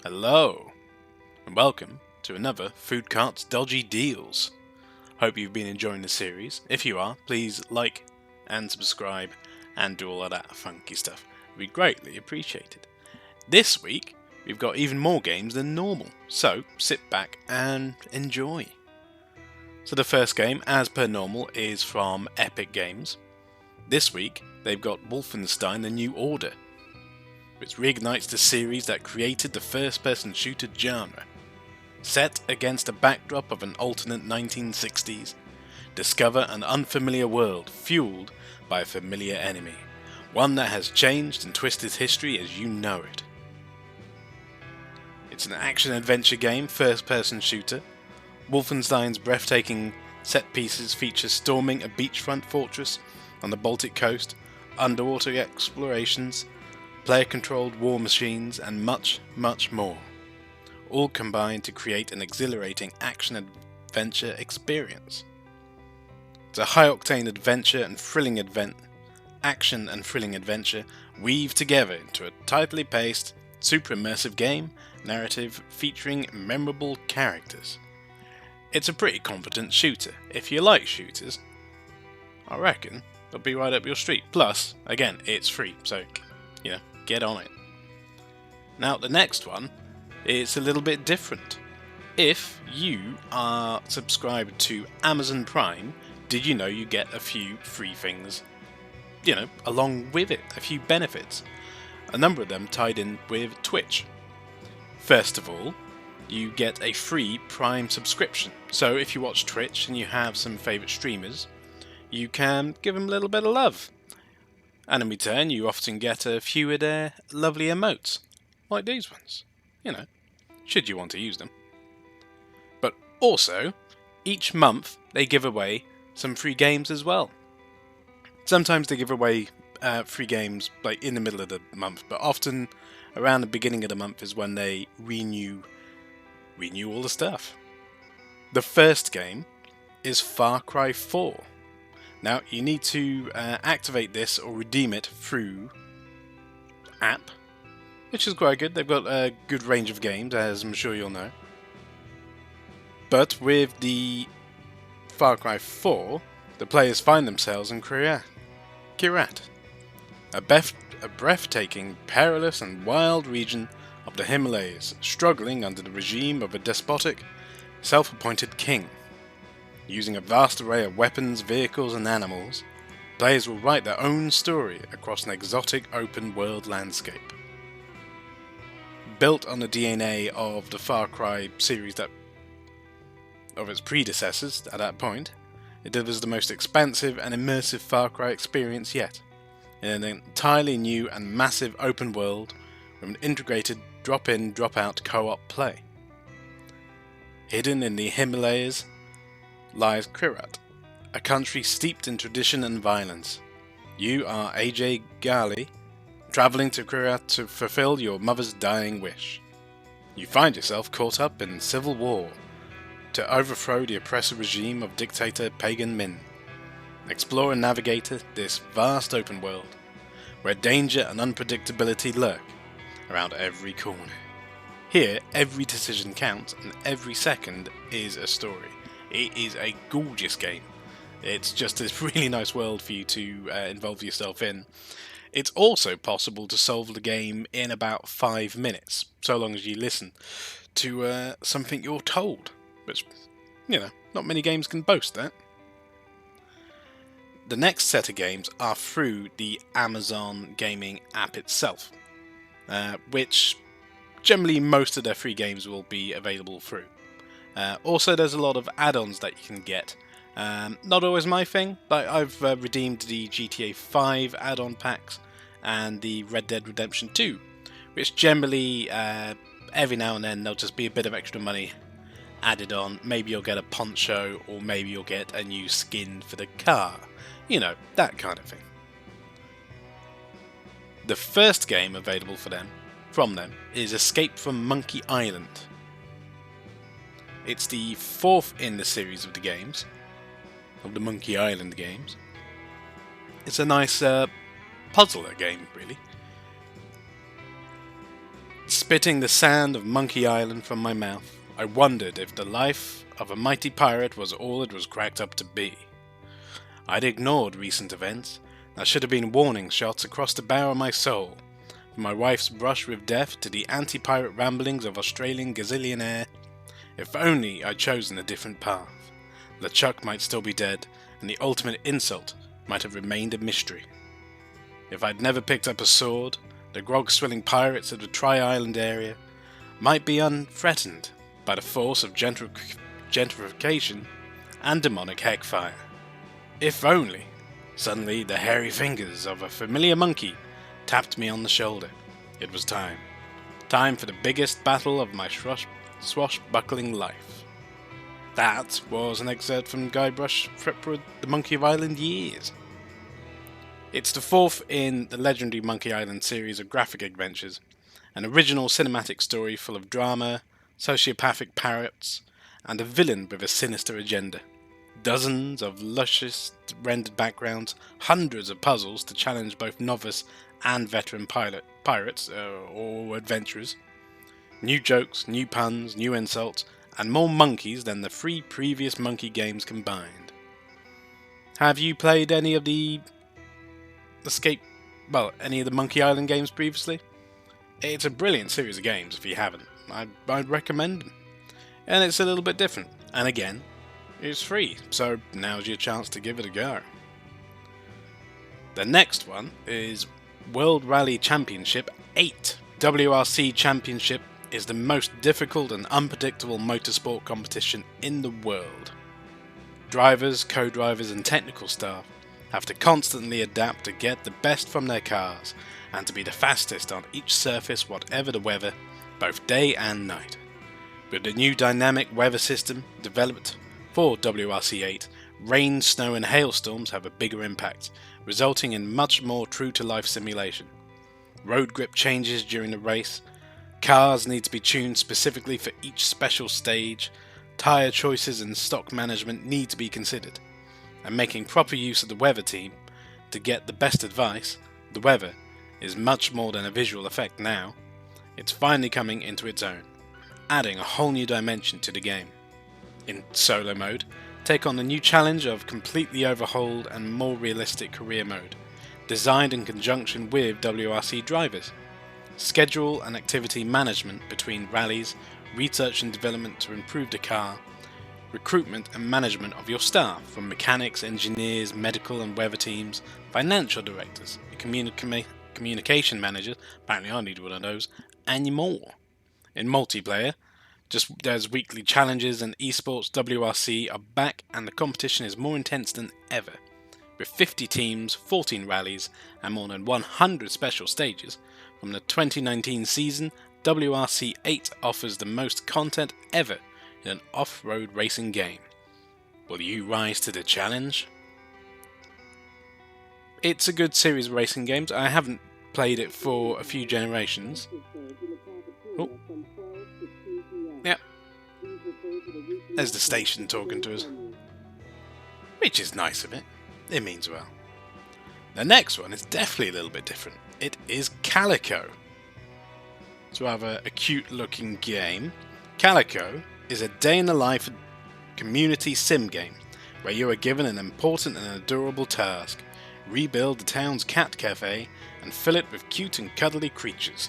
Hello, and welcome to another Foodcarts Dodgy Deals. Hope you've been enjoying the series. If you are, please like and subscribe and do all of that funky stuff. It'd be greatly appreciated. This week, we've got even more games than normal, so sit back and enjoy. So the first game, as per normal, is from Epic Games. This week, they've got Wolfenstein: The New Order, which reignites the series that created the first-person shooter genre. Set against a backdrop of an alternate 1960s, discover an unfamiliar world fueled by a familiar enemy, one that has changed and twisted history as you know it. It's an action-adventure game, first-person shooter. Wolfenstein's breathtaking set pieces feature storming a beachfront fortress on the Baltic coast, underwater explorations, player-controlled war machines, and much, much more, all combined to create an exhilarating action-adventure experience. It's a high-octane adventure and thrilling action and thrilling adventure weave together into a tightly paced, super immersive game narrative featuring memorable characters. It's a pretty competent shooter. If you like shooters, I reckon it'll be right up your street. Plus, again, it's free, so get on it. Now, the next one is a little bit different. If you are subscribed to Amazon Prime, did you know you get a few free things, along with it, a few benefits? A number of them tied in with Twitch. First of all, you get a free Prime subscription. So if you watch Twitch and you have some favourite streamers, you can give them a little bit of love. And in return, you often get a few of their lovely emotes, like these ones, should you want to use them. But also, each month they give away some free games as well. Sometimes they give away free games like in the middle of the month, but often around the beginning of the month is when they renew all the stuff. The first game is Far Cry 4. Now, you need to activate this or redeem it through app, which is quite good. They've got a good range of games, as I'm sure you'll know. But with the Far Cry 4, the players find themselves in Kyrat, a breathtaking, perilous and wild region of the Himalayas, struggling under the regime of a despotic, self-appointed king. Using a vast array of weapons, vehicles and animals, players will write their own story across an exotic open-world landscape. Built on the DNA of the Far Cry series of its predecessors at that point, it delivers the most expansive and immersive Far Cry experience yet, in an entirely new and massive open world with an integrated drop-in, drop-out co-op play. Hidden in the Himalayas lies Kyrat, a country steeped in tradition and violence. You are AJ Gali, travelling to Kyrat to fulfill your mother's dying wish. You find yourself caught up in civil war to overthrow the oppressive regime of dictator Pagan Min. Explore and navigate this vast open world, where danger and unpredictability lurk around every corner. Here, every decision counts and every second is a story. It is a gorgeous game. It's just a really nice world for you to involve yourself in. It's also possible to solve the game in about 5 minutes, so long as you listen to something you're told, which, not many games can boast that. The next set of games are through the Amazon gaming app itself, which generally most of their free games will be available through. Also, there's a lot of add-ons that you can get. Not always my thing, but I've redeemed the GTA 5 add-on packs and the Red Dead Redemption 2, which generally, every now and then, there'll just be a bit of extra money added on. Maybe you'll get a poncho, or maybe you'll get a new skin for the car. That kind of thing. The first game available from them is Escape from Monkey Island. It's the fourth in the series of the Monkey Island games. It's a nice puzzler game, really. Spitting the sand of Monkey Island from my mouth, I wondered if the life of a mighty pirate was all it was cracked up to be. I'd ignored recent events that should have been warning shots across the barrel of my soul, from my wife's brush with death to the anti-pirate ramblings of Australian gazillionaire. If only I'd chosen a different path, LeChuck might still be dead, and the ultimate insult might have remained a mystery. If I'd never picked up a sword, the grog-swilling pirates of the Tri-Island area might be unthreatened by the force of gentrification and demonic heckfire. If only, suddenly the hairy fingers of a familiar monkey tapped me on the shoulder. It was time. Time for the biggest battle of my swashbuckling life. That was an excerpt from Guybrush Threepwood, The Monkey of Island Years. It's the fourth in the legendary Monkey Island series of graphic adventures, an original cinematic story full of drama, sociopathic parrots, and a villain with a sinister agenda. Dozens of luscious rendered backgrounds, hundreds of puzzles to challenge both novice and veteran pirates or adventurers, new jokes, new puns, new insults, and more monkeys than the 3 previous Monkey games combined. Have you played any of the Monkey Island games previously? It's a brilliant series of games if you haven't. I'd recommend them. And it's a little bit different. And again, it's free, so now's your chance to give it a go. The next one is World Rally Championship 8. WRC Championship is the most difficult and unpredictable motorsport competition in the world. Drivers, co-drivers and technical staff have to constantly adapt to get the best from their cars and to be the fastest on each surface whatever the weather, both day and night. With the new dynamic weather system developed for WRC 8, rain, snow and hailstorms have a bigger impact, resulting in much more true-to-life simulation. Road grip changes during the race, cars need to be tuned specifically for each special stage, tyre choices and stock management need to be considered, and making proper use of the weather team to get the best advice. The weather is much more than a visual effect now. It's finally coming into its own, adding a whole new dimension to the game. In solo mode, take on the new challenge of completely overhauled and more realistic career mode, designed in conjunction with WRC drivers. Schedule and activity management between rallies, research and development to improve the car, recruitment and management of your staff, from mechanics, engineers, medical and weather teams, financial directors, communication managers, apparently I need one of those, and more. In multiplayer, there's weekly challenges and esports WRC are back and the competition is more intense than ever. With 50 teams, 14 rallies and more than 100 special stages, from the 2019 season, WRC 8 offers the most content ever in an off-road racing game. Will you rise to the challenge? It's a good series of racing games. I haven't played it for a few generations. Oh. Yep. There's the station talking to us. Which is nice of it. It means well. The next one is definitely a little bit different. It is Calico. It's rather a cute looking game. Calico is a day in the life community sim game where you are given an important and adorable task: rebuild the town's cat cafe and fill it with cute and cuddly creatures.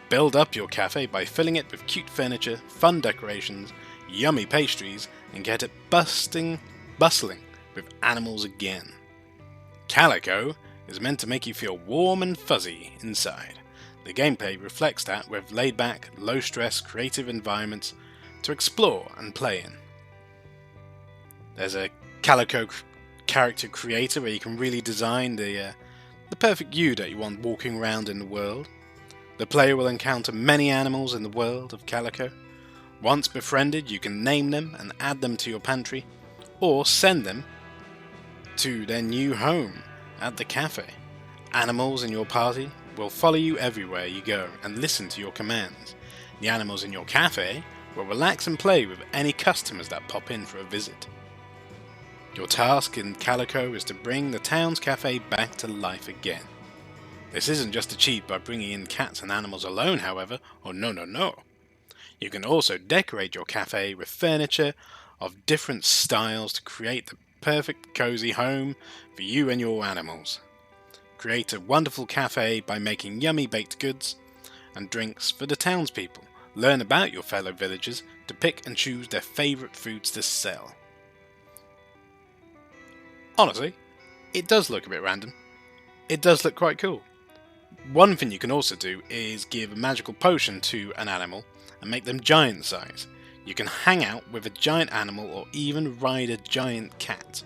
Build up your cafe by filling it with cute furniture, fun decorations, yummy pastries, and get it bustling with animals again. Calico is meant to make you feel warm and fuzzy inside. The gameplay reflects that with laid-back, low-stress, creative environments to explore and play in. There's a Calico character creator where you can really design the perfect you that you want walking around in the world. The player will encounter many animals in the world of Calico. Once befriended, you can name them and add them to your pantry, or send them to their new home at the cafe. Animals in your party will follow you everywhere you go and listen to your commands. The animals in your cafe will relax and play with any customers that pop in for a visit. Your task in Calico is to bring the town's cafe back to life again. This isn't just achieved by bringing in cats and animals alone, however. Oh no no no. You can also decorate your cafe with furniture of different styles to create the perfect cozy home for you and your animals. Create a wonderful cafe by making yummy baked goods and drinks for the townspeople. Learn about your fellow villagers to pick and choose their favourite foods to sell. Honestly, it does look a bit random. It does look quite cool. One thing you can also do is give a magical potion to an animal and make them giant size. You can hang out with a giant animal or even ride a giant cat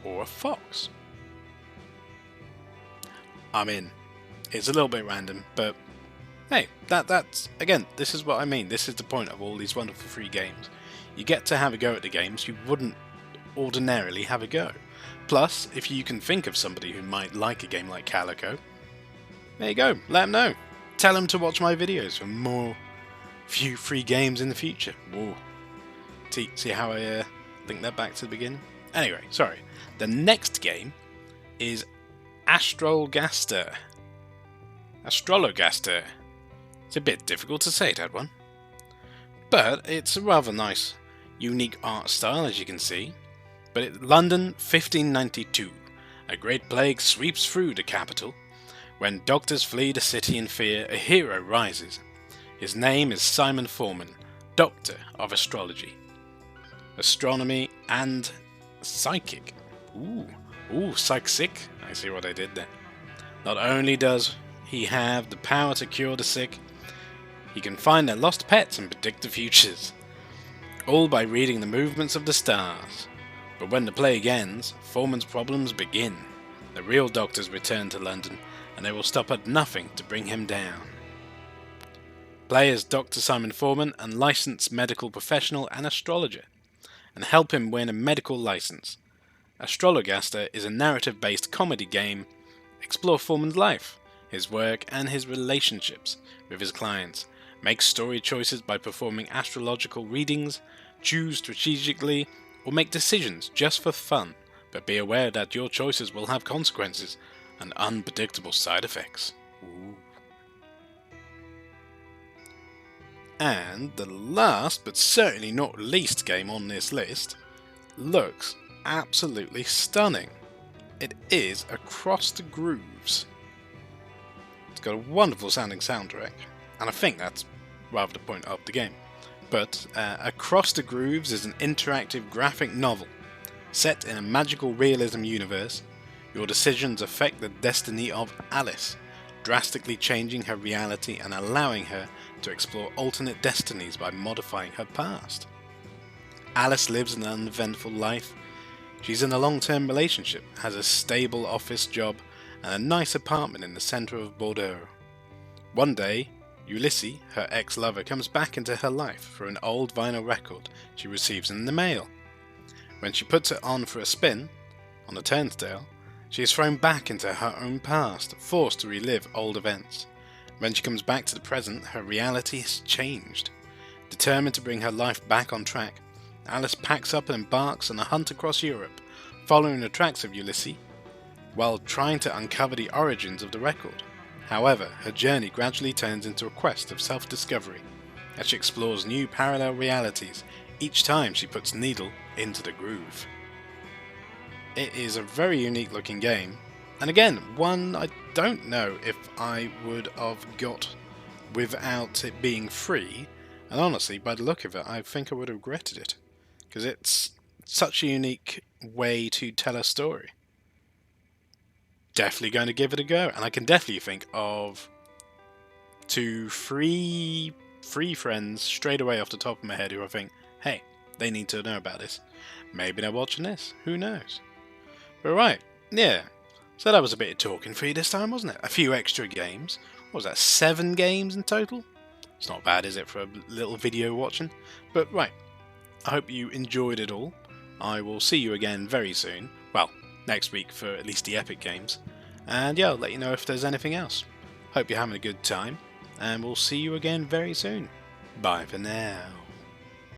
or a fox. I'm in. It's a little bit random, but hey, that's again, this is what I mean. This is the point of all these wonderful free games. You get to have a go at the games you wouldn't ordinarily have a go. Plus, if you can think of somebody who might like a game like Calico, there you go, let them know. Tell them to watch my videos for more few free games in the future. Whoa. See how I link that back to the beginning? Anyway, sorry. The next game is Astrologaster. Astrologaster. It's a bit difficult to say, that one. But it's a rather nice, unique art style, as you can see. But London, 1592. A great plague sweeps through the capital. When doctors flee the city in fear, a hero rises. His name is Simon Foreman, Doctor of Astrology, Astronomy and Psychic. Ooh, psychic. I see what I did there. Not only does he have the power to cure the sick, he can find their lost pets and predict the futures. All by reading the movements of the stars. But when the plague ends, Foreman's problems begin. The real doctors return to London, and they will stop at nothing to bring him down. Play as Dr. Simon Foreman, a licensed medical professional and astrologer, and help him win a medical license. Astrologaster is a narrative-based comedy game. Explore Foreman's life, his work, and his relationships with his clients. Make story choices by performing astrological readings, choose strategically, or make decisions just for fun, but be aware that your choices will have consequences and unpredictable side effects. Ooh. And the last, but certainly not least game on this list, looks absolutely stunning. It is Across the Grooves. It's got a wonderful sounding soundtrack, and I think that's rather the point of the game. But Across the Grooves is an interactive graphic novel set in a magical realism universe. Your decisions affect the destiny of Alice, drastically changing her reality and allowing her to explore alternate destinies by modifying her past. Alice lives an uneventful life. She's in a long-term relationship, has a stable office job, and a nice apartment in the centre of Bordeaux. One day, Ulysses, her ex-lover, comes back into her life for an old vinyl record she receives in the mail. When she puts it on for a spin, on a turnstile, she is thrown back into her own past, forced to relive old events. When she comes back to the present, her reality has changed. Determined to bring her life back on track, Alice packs up and embarks on a hunt across Europe, following the tracks of Ulysses, while trying to uncover the origins of the record. However, her journey gradually turns into a quest of self-discovery, as she explores new parallel realities each time she puts needle into the groove. It is a very unique looking game, and again, one I don't know if I would have got without it being free, and honestly, by the look of it, I think I would have regretted it, because it's such a unique way to tell a story. Definitely going to give it a go, and I can definitely think of 3 friends straight away off the top of my head who I think, hey, they need to know about this. Maybe they're watching this, who knows? But right, yeah, so that was a bit of talking for you this time, wasn't it? A few extra games. What was that, 7 games in total? It's not bad, is it, for a little video watching? But right, I hope you enjoyed it all. I will see you again very soon. Well, next week for at least the Epic games. And yeah, I'll let you know if there's anything else. Hope you're having a good time, and we'll see you again very soon. Bye for now.